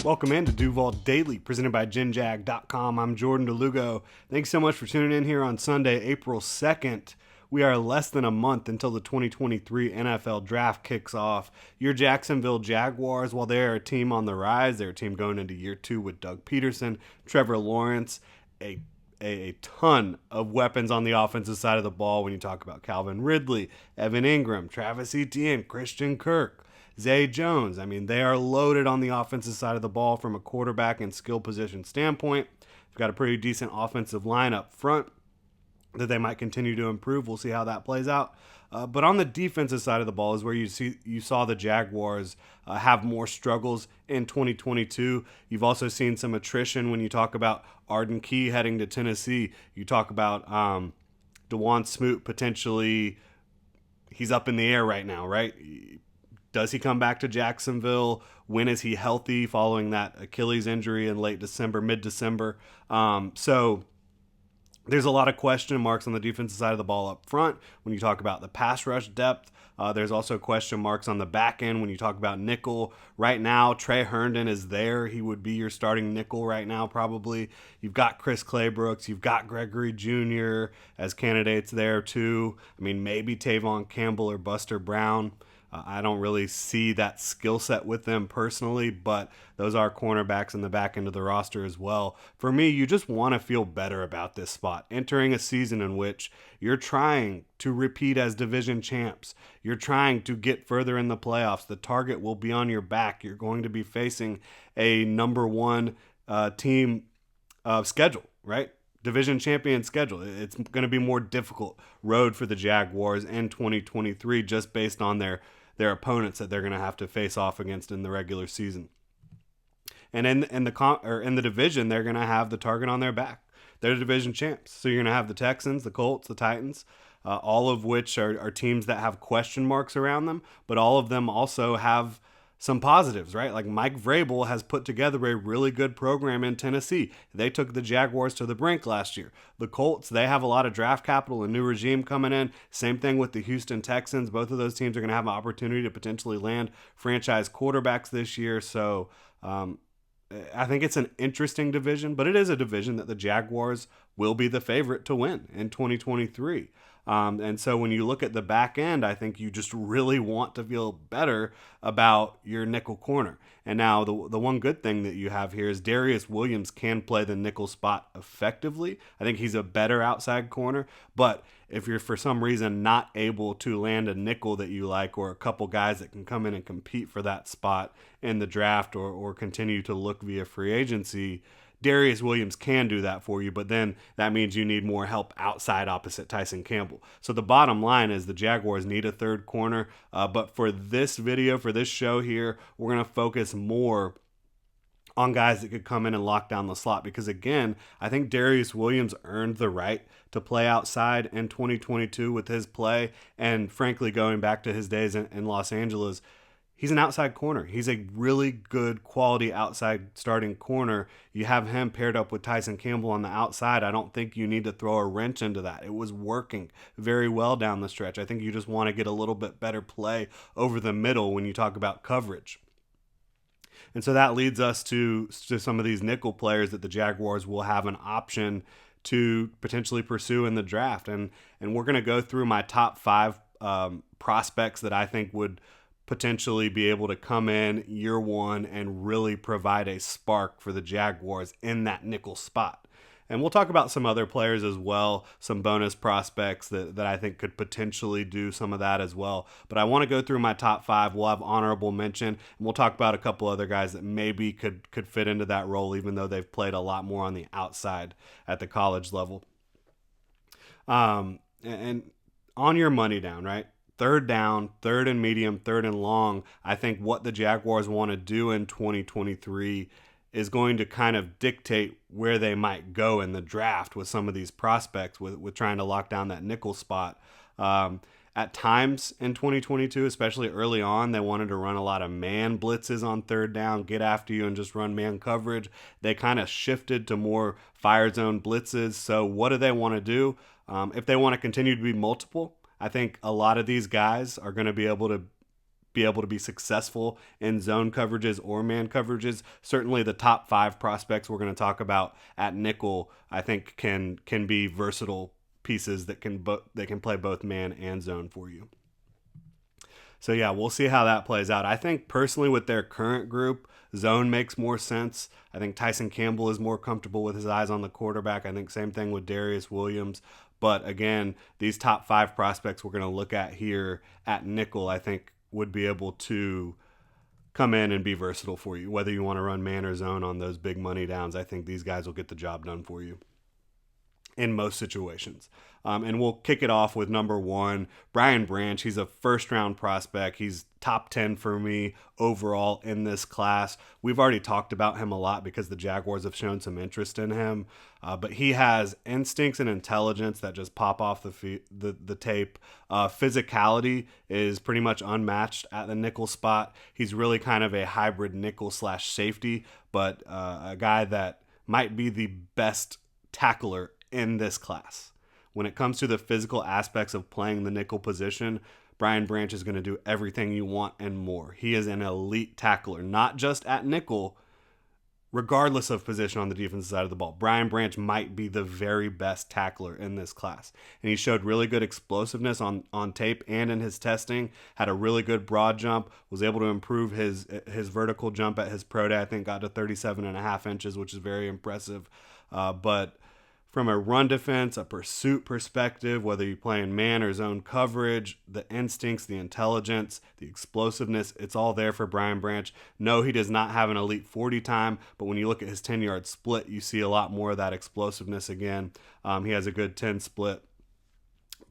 Welcome in to Duval Daily, presented by GenJag.com. I'm Jordan Lugo. Thanks so much for tuning in here on Sunday, April 2nd. We are less than a month until the 2023 NFL Draft kicks off. Your Jacksonville Jaguars, while they're a team on the rise, they're a team going into year two with Doug Peterson, Trevor Lawrence, a ton of weapons on the offensive side of the ball when you talk about Calvin Ridley, Evan Ingram, Travis Etienne, Christian Kirk, Zay Jones. I mean, they are loaded on the offensive side of the ball from a quarterback and skill position standpoint. They've got a pretty decent offensive line up front that they might continue to improve. We'll see how that plays out. But on the defensive side of the ball is where you saw the Jaguars have more struggles in 2022. You've also seen some attrition when you talk about Arden Key heading to Tennessee. You talk about DeJuan Smoot potentially. He's up in the air right now, right? Does he come back to Jacksonville? When is he healthy following that Achilles injury in late December, mid-December? So there's a lot of question marks on the defensive side of the ball up front when you talk about the pass rush depth. There's also question marks on the back end when you talk about nickel. Right now, Trey Herndon is there. He would be your starting nickel right now, probably. You've got Chris Claybrooks. You've got Gregory Jr. as candidates there, too. I mean, maybe Tavon Campbell or Buster Brown. I don't really see that skill set with them personally, but those are cornerbacks in the back end of the roster as well. For me, you just want to feel better about this spot. Entering a season in which you're trying to repeat as division champs. You're trying to get further in the playoffs. The target will be on your back. You're going to be facing a number one team schedule, right? Division champion schedule. It's going to be more difficult road for the Jaguars in 2023 just based on their opponents that they're going to have to face off against in the regular season. And in the division, they're going to have the target on their back. They're the division champs. So you're going to have the Texans, the Colts, the Titans, all of which are teams that have question marks around them, but all of them also have some positives, right? Like Mike Vrabel has put together a really good program in Tennessee. They took the Jaguars to the brink last year. The Colts, they have a lot of draft capital, a new regime coming in. Same thing with the Houston Texans. Both of those teams are going to have an opportunity to potentially land franchise quarterbacks this year. So I think it's an interesting division, but it is a division that the Jaguars will be the favorite to win in 2023. And so when you look at the back end, I think you just really want to feel better about your nickel corner. And now the one good thing that you have here is Darius Williams can play the nickel spot effectively. I think he's a better outside corner. But if you're for some reason not able to land a nickel that you like, or a couple guys that can come in and compete for that spot in the draft, or continue to look via free agency, Darius Williams can do that for you, but then that means you need more help outside opposite Tyson Campbell. So the bottom line is the Jaguars need a third corner, but for this video, for this show here, we're going to focus more on guys that could come in and lock down the slot, because again, I think Darius Williams earned the right to play outside in 2022 with his play, and frankly, going back to his days in Los Angeles, he's an outside corner. He's a really good quality outside starting corner. You have him paired up with Tyson Campbell on the outside. I don't think you need to throw a wrench into that. It was working very well down the stretch. I think you just want to get a little bit better play over the middle when you talk about coverage. And so that leads us to some of these nickel players that the Jaguars will have an option to potentially pursue in the draft. And we're going to go through my top 5 prospects that I think would potentially be able to come in year one and really provide a spark for the Jaguars in that nickel spot. And we'll talk about some other players as well, some bonus prospects that I think could potentially do some of that as well. But I want to go through my top 5. We'll have honorable mention, and we'll talk about a couple other guys that maybe could fit into that role, even though they've played a lot more on the outside at the college level. And on your money down, right? Third down, third and medium, third and long, I think what the Jaguars want to do in 2023 is going to kind of dictate where they might go in the draft with some of these prospects with trying to lock down that nickel spot. At times in 2022, especially early on, they wanted to run a lot of man blitzes on third down, get after you and just run man coverage. They kind of shifted to more fire zone blitzes. So what do they want to do? If they want to continue to be multiple, I think a lot of these guys are going to be able to be able to be successful in zone coverages or man coverages. Certainly the top 5 prospects we're going to talk about at nickel, I think can be versatile pieces that can play both man and zone for you. So yeah, we'll see how that plays out. I think personally with their current group, zone makes more sense. I think Tyson Campbell is more comfortable with his eyes on the quarterback. I think same thing with Darius Williams. But again, these top 5 prospects we're going to look at here at nickel, I think would be able to come in and be versatile for you. Whether you want to run man or zone on those big money downs, I think these guys will get the job done for you in most situations. And we'll kick it off with number 1, Brian Branch. He's a first-round prospect. He's top 10 for me overall in this class. We've already talked about him a lot because the Jaguars have shown some interest in him. But he has instincts and intelligence that just pop off the tape. Physicality is pretty much unmatched at the nickel spot. He's really kind of a hybrid nickel/safety, but a guy that might be the best tackler in this class. When it comes to the physical aspects of playing the nickel position, Brian Branch is going to do everything you want and more. He is an elite tackler, not just at nickel, regardless of position on the defensive side of the ball. Brian Branch might be the very best tackler in this class. And he showed really good explosiveness on tape and in his testing, had a really good broad jump, was able to improve his vertical jump at his pro day. I think got to 37.5 inches, which is very impressive. But from a run defense, a pursuit perspective, whether you're playing man or zone coverage, the instincts, the intelligence, the explosiveness, it's all there for Brian Branch. No, he does not have an elite 40 time, but when you look at his 10-yard split, you see a lot more of that explosiveness again. He has a good 10 split,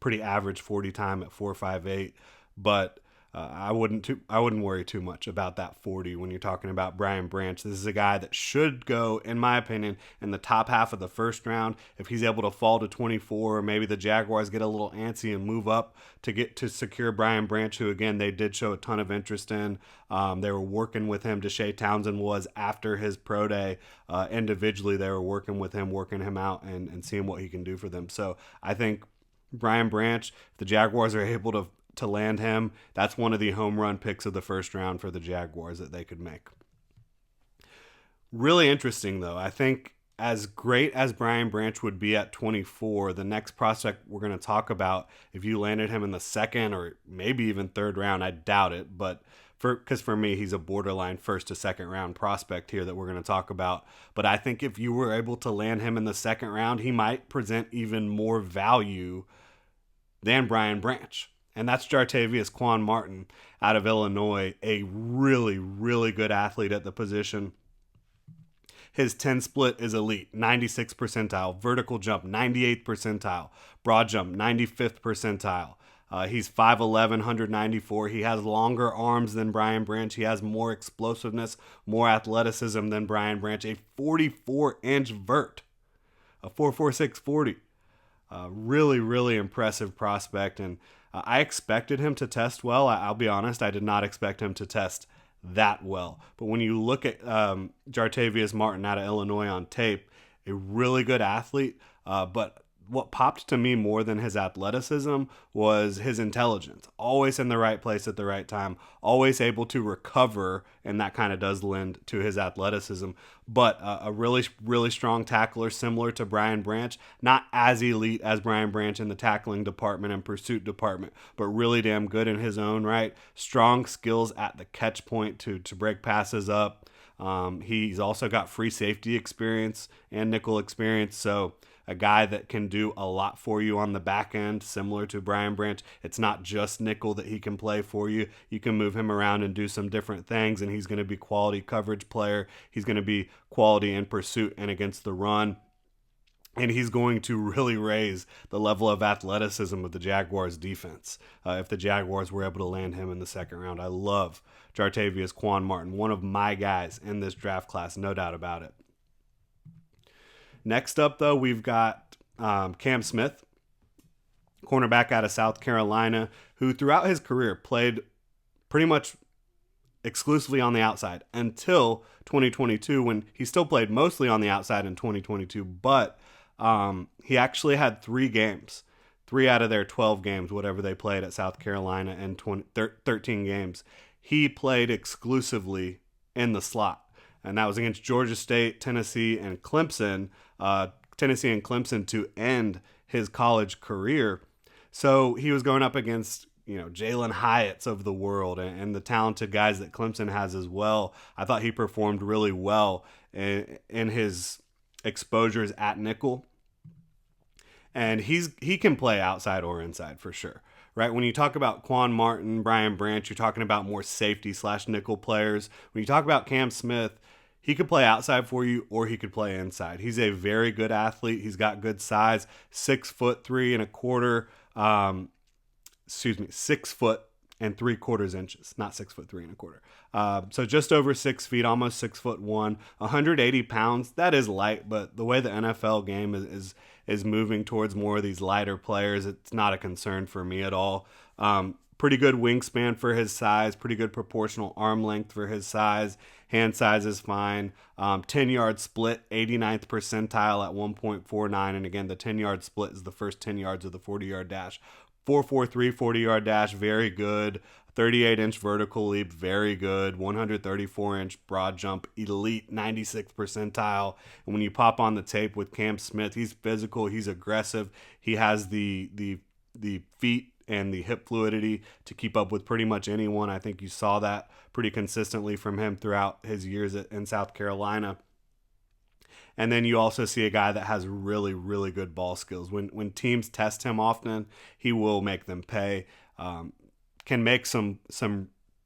pretty average 40 time at 4.58, but I wouldn't worry too much about that 40 when you're talking about Brian Branch. This is a guy that should go, in my opinion, in the top half of the first round. If he's able to fall to 24, or maybe the Jaguars get a little antsy and move up to secure Brian Branch, who again they did show a ton of interest in. They were working with him. Deshae Townsend was after his pro day. Individually, they were working with him, working him out, and seeing what he can do for them. So I think Brian Branch, if the Jaguars are able to land him, that's one of the home run picks of the first round for the Jaguars that they could make. Really interesting, though. I think as great as Brian Branch would be at 24, the next prospect we're going to talk about, if you landed him in the second or maybe even third round, I doubt it, but because for me, he's a borderline first to second round prospect here that we're going to talk about. But I think if you were able to land him in the second round, he might present even more value than Brian Branch. And that's Jartavius Quan Martin out of Illinois, a really, really good athlete at the position. His 10 split is elite, 96th percentile. Vertical jump, 98th percentile. Broad jump, 95th percentile. He's 5'11", 194. He has longer arms than Brian Branch. He has more explosiveness, more athleticism than Brian Branch. A 44-inch vert, a 4.46 40. Really, really impressive prospect. And I expected him to test well. I'll be honest, I did not expect him to test that well. But when you look at Jartavius Martin out of Illinois on tape, a really good athlete, but what popped to me more than his athleticism was his intelligence. Always in the right place at the right time, always able to recover, and that kind of does lend to his athleticism. But a really, really strong tackler, similar to Brian Branch. Not as elite as Brian Branch in the tackling department and pursuit department, but really damn good in his own right. Strong skills at the catch point to break passes up. He's also got free safety experience and nickel experience, so a guy that can do a lot for you on the back end, similar to Brian Branch. It's not just nickel that he can play for you. You can move him around and do some different things, and he's going to be quality coverage player. He's going to be quality in pursuit and against the run. And he's going to really raise the level of athleticism of the Jaguars defense if the Jaguars were able to land him in the second round. I love Jartavius Quan Martin, one of my guys in this draft class, no doubt about it. Next up, though, we've got Cam Smith, cornerback out of South Carolina, who throughout his career played pretty much exclusively on the outside until 2022, when he still played mostly on the outside in 2022, but he actually had 3 games, 3 out of their 12 games, whatever they played at South Carolina, and 13 games. he played exclusively in the slot. And that was against Georgia State, Tennessee, and Clemson. Tennessee and Clemson to end his college career. So he was going up against, Jalen Hyatts of the world and the talented guys that Clemson has as well. I thought he performed really well in his exposures at nickel. And he can play outside or inside for sure. Right? When you talk about Quan Martin, Brian Branch, you're talking about more safety / nickel players. When you talk about Cam Smith, he could play outside for you or he could play inside. He's a very good athlete. He's got good size, 6'3.25". 6'3" inches, not 6'3.25". So just over 6 feet, almost 6'1", 180 pounds. That is light, but the way the NFL game is moving towards more of these lighter players, it's not a concern for me at all. Pretty good wingspan for his size, pretty good proportional arm length for his size. Hand size is fine. 10-yard split, 89th percentile at 1.49. And again, the 10-yard split is the first 10 yards of the 40-yard dash. 4.43 40-yard dash, very good. 38-inch vertical leap, very good. 134-inch broad jump, elite, 96th percentile. And when you pop on the tape with Cam Smith, he's physical, he's aggressive. He has the feet and the hip fluidity to keep up with pretty much anyone. I think you saw that pretty consistently from him throughout his years in South Carolina. And then you also see a guy that has really, really good ball skills. When teams test him often, he will make them pay. Can make some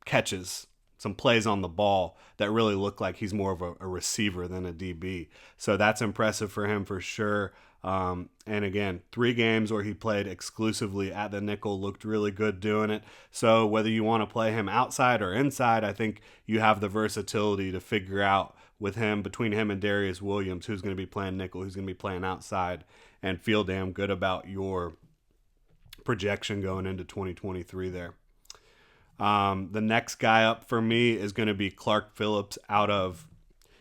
catches, some plays on the ball that really look like he's more of a receiver than a DB. So that's impressive for him for sure. And again, 3 games where he played exclusively at the nickel, looked really good doing it. So whether you want to play him outside or inside, I think you have the versatility to figure out with him, between him and Darius Williams, who's going to be playing nickel, who's going to be playing outside, and feel damn good about your projection going into 2023 there. The next guy up for me is going to be Clark Phillips out of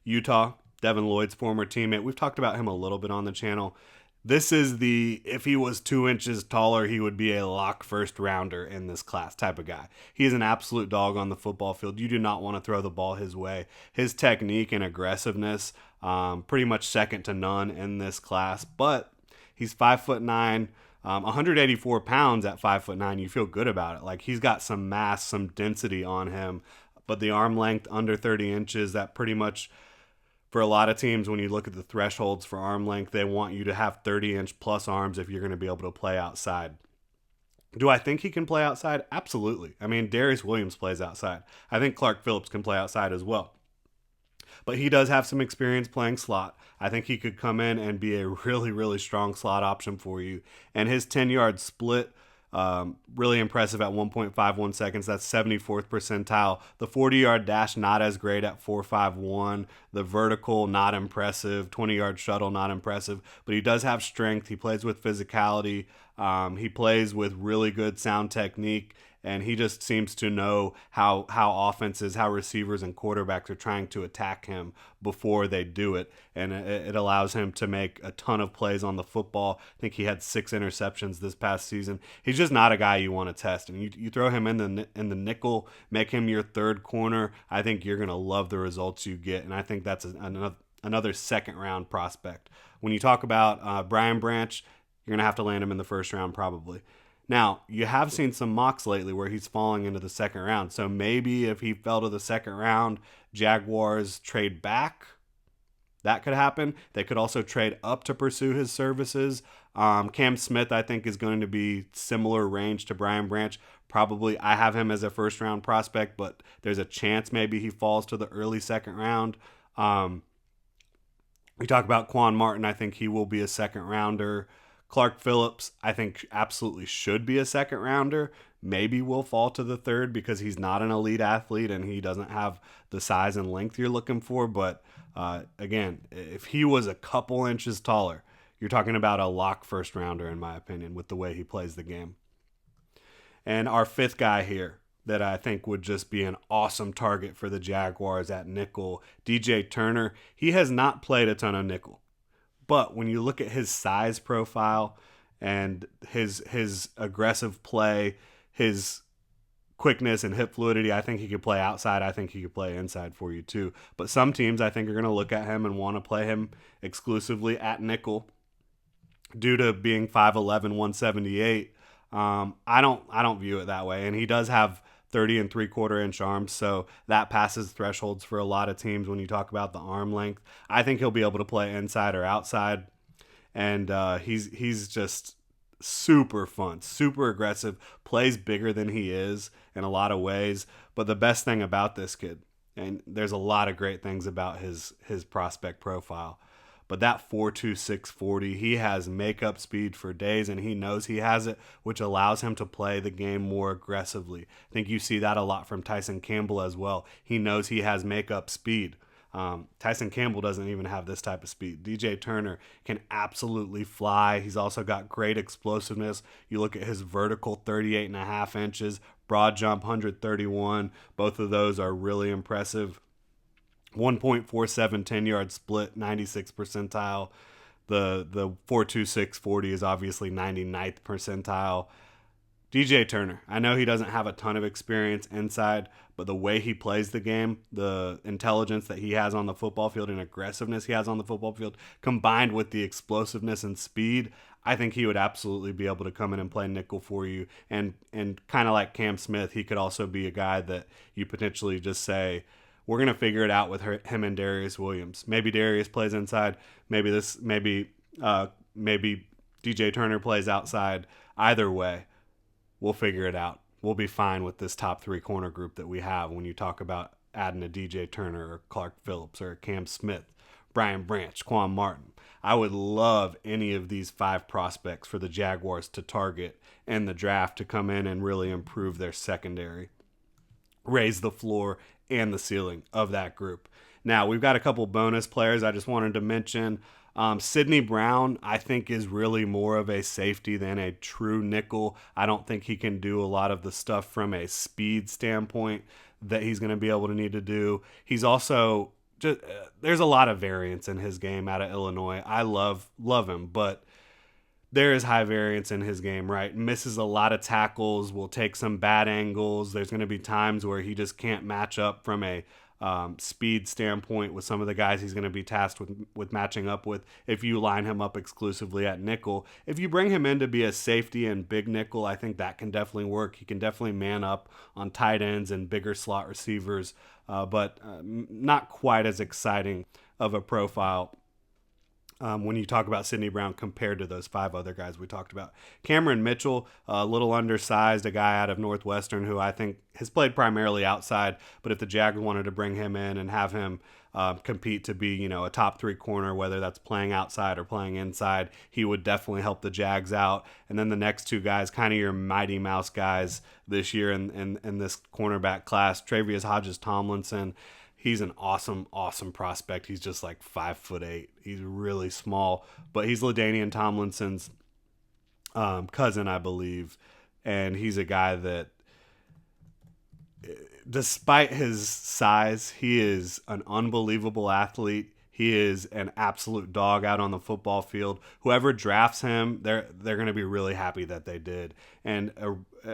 Utah, Devin Lloyd's former teammate. We've talked about him a little bit on the channel. This is if he was 2 inches taller, he would be a lock first rounder in this class type of guy. He is an absolute dog on the football field. You do not want to throw the ball his way. His technique and aggressiveness, pretty much second to none in this class. But he's 5'9", 184 pounds at 5'9". You feel good about it. Like, he's got some mass, some density on him. But the arm length under 30 inches, that pretty much, for a lot of teams, when you look at the thresholds for arm length, they want you to have 30-inch plus arms if you're going to be able to play outside. Do I think he can play outside? Absolutely. I mean, Darius Williams plays outside. I think Clark Phillips can play outside as well. But he does have some experience playing slot. I think he could come in and be a really, really strong slot option for you. And his 10-yard split, really impressive at 1.51 seconds. That's 74th percentile. The 40-yard dash, not as great at 4.51. The vertical, not impressive. 20-yard shuttle, not impressive. But he does have strength. He plays with physicality. He plays with really good sound technique. And he just seems to know how offenses, how receivers and quarterbacks are trying to attack him before they do it. And it allows him to make a ton of plays on the football. I think he had 6 interceptions this past season. He's just not a guy you want to test. And you throw him in the nickel, make him your third corner, I think you're going to love the results you get. And I think that's another second-round prospect. When you talk about Brian Branch, you're going to have to land him in the first round probably. Now, you have seen some mocks lately where he's falling into the second round. So maybe if he fell to the second round, Jaguars trade back. That could happen. They could also trade up to pursue his services. Cam Smith, I think, is going to be similar range to Brian Branch. Probably, I have him as a first-round prospect, but there's a chance maybe he falls to the early second round. We talk about Quan Martin. I think he will be a second-rounder. Clark Phillips, I think, absolutely should be a second rounder. Maybe will fall to the third because he's not an elite athlete and he doesn't have the size and length you're looking for. But again, if he was a couple inches taller, you're talking about a lock first rounder, in my opinion, with the way he plays the game. And our fifth guy here that I think would just be an awesome target for the Jaguars at nickel, DJ Turner. He has not played a ton of nickel. But when you look at his size profile and his aggressive play, his quickness and hip fluidity. I think he could play outside. I think he could play inside for you too. But some teams, I think, are going to look at him and want to play him exclusively at nickel due to being 5'11", 178. I don't view it that way. And he does have 30 and 3/4 inch arms, so that passes thresholds for a lot of teams when you talk about the arm length. I think he'll be able to play inside or outside, and he's just super fun, super aggressive, plays bigger than he is in a lot of ways. But the best thing about this kid, and there's a lot of great things about his prospect profile, but that 4.26 40, he has makeup speed for days, and he knows he has it, which allows him to play the game more aggressively. I think you see that a lot from Tyson Campbell as well. He knows he has makeup speed. Tyson Campbell doesn't even have this type of speed. DJ Turner can absolutely fly. He's also got great explosiveness. You look at his vertical, 38.5 inches, broad jump, 131. Both of those are really impressive. 1.47 10-yard split, 96th percentile. The 4.26 40 is obviously 99th percentile. DJ Turner, I know he doesn't have a ton of experience inside, but the way he plays the game, the intelligence that he has on the football field and aggressiveness he has on the football field, combined with the explosiveness and speed, I think he would absolutely be able to come in and play nickel for you. And kind of like Cam Smith, he could also be a guy that you potentially just say, we're going to figure it out with him and Darius Williams. Maybe Darius plays inside. Maybe DJ Turner plays outside. Either way, we'll figure it out. We'll be fine with this top 3 corner group that we have when you talk about adding a DJ Turner or Clark Phillips or Cam Smith, Brian Branch, Quan Martin. I would love any of these 5 prospects for the Jaguars to target in the draft to come in and really improve their secondary, raise the floor and the ceiling of that group. Now, we've got a couple bonus players I just wanted to mention. Sidney Brown, I think, is really more of a safety than a true nickel. I don't think he can do a lot of the stuff from a speed standpoint that he's going to be able to need to do. He's also just there's a lot of variance in his game out of Illinois. I love him, but there is high variance in his game, right? Misses a lot of tackles, will take some bad angles. There's going to be times where he just can't match up from a speed standpoint with some of the guys he's going to be tasked with matching up with if you line him up exclusively at nickel. If you bring him in to be a safety and big nickel, I think that can definitely work. He can definitely man up on tight ends and bigger slot receivers, but not quite as exciting of a profile when you talk about Sidney Brown compared to those 5 other guys we talked about. Cameron Mitchell, a little undersized, a guy out of Northwestern who I think has played primarily outside, but if the Jags wanted to bring him in and have him compete to be, a top 3 corner, whether that's playing outside or playing inside, he would definitely help the Jags out. And then the next 2 guys, kind of your Mighty Mouse guys this year in this cornerback class, Travius Hodges-Tomlinson. He's an awesome prospect. He's just like 5'8". He's really small, but he's LaDainian Tomlinson's cousin, I believe. And he's a guy that, despite his size, he is an unbelievable athlete. He is an absolute dog out on the football field. Whoever drafts him, they're going to be really happy that they did. And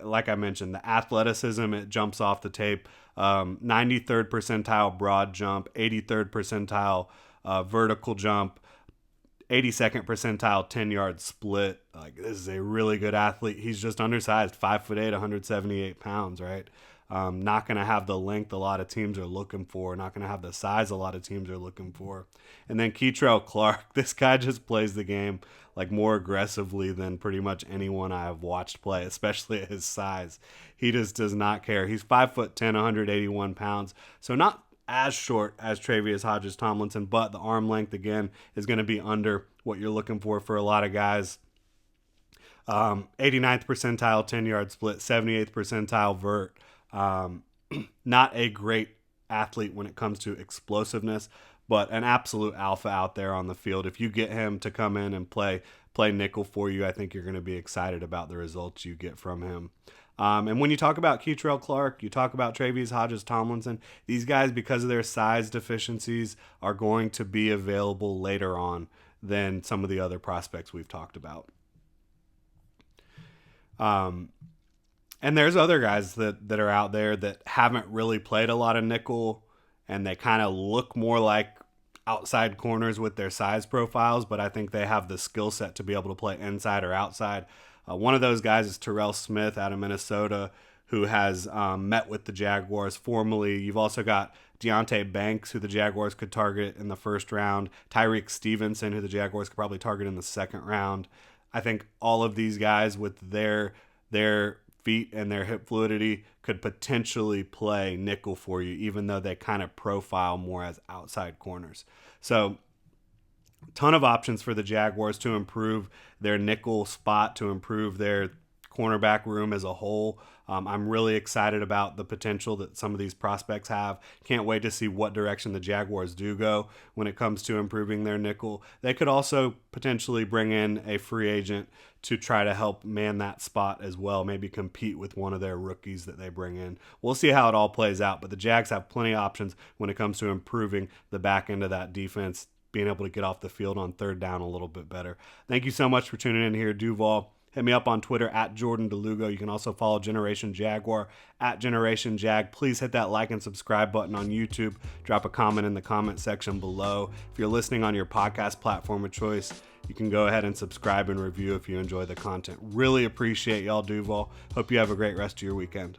like I mentioned, the athleticism, it jumps off the tape. 93rd percentile broad jump, 83rd percentile vertical jump, 82nd percentile 10-yard split. Like, this is a really good athlete. He's just undersized, 5'8", 178 pounds, right? Not going to have the length a lot of teams are looking for. Not going to have the size a lot of teams are looking for. And then Keitrell Clark, this guy just plays the game like more aggressively than pretty much anyone I have watched play, especially at his size. He just does not care. He's 5'10", 181 pounds. So not as short as Travius Hodges-Tomlinson, but the arm length, again, is going to be under what you're looking for a lot of guys. 89th percentile 10-yard split, 78th percentile vert. Not a great athlete when it comes to explosiveness, but an absolute alpha out there on the field. If you get him to come in and play nickel for you, I think you're going to be excited about the results you get from him. And when you talk about Keitrell Clark, you talk about Travius Hodges-Tomlinson, these guys, because of their size deficiencies, are going to be available later on than some of the other prospects we've talked about. And there's other guys that are out there that haven't really played a lot of nickel, and they kind of look more like outside corners with their size profiles, but I think they have the skill set to be able to play inside or outside. One of those guys is Terrell Smith out of Minnesota, who has met with the Jaguars formally. You've also got Deonte Banks, who the Jaguars could target in the first round. Tyreek Stevenson, who the Jaguars could probably target in the second round. I think all of these guys with their feet and their hip fluidity could potentially play nickel for you, even though they kind of profile more as outside corners. So ton of options for the Jaguars to improve their nickel spot, to improve their cornerback room as a whole. I'm really excited about the potential that some of these prospects have. Can't wait to see what direction the Jaguars do go when it comes to improving their nickel. They could also potentially bring in a free agent to try to help man that spot as well, maybe compete with one of their rookies that they bring in. We'll see how it all plays out, but the Jags have plenty of options when it comes to improving the back end of that defense, being able to get off the field on third down a little bit better. Thank you so much for tuning in here, Duval. Hit me up on Twitter at Jordan DeLugo. You can also follow Generation Jaguar at Generation Jag. Please hit that like and subscribe button on YouTube. Drop a comment in the comment section below. If you're listening on your podcast platform of choice, you can go ahead and subscribe and review if you enjoy the content. Really appreciate y'all, Duval. Hope you have a great rest of your weekend.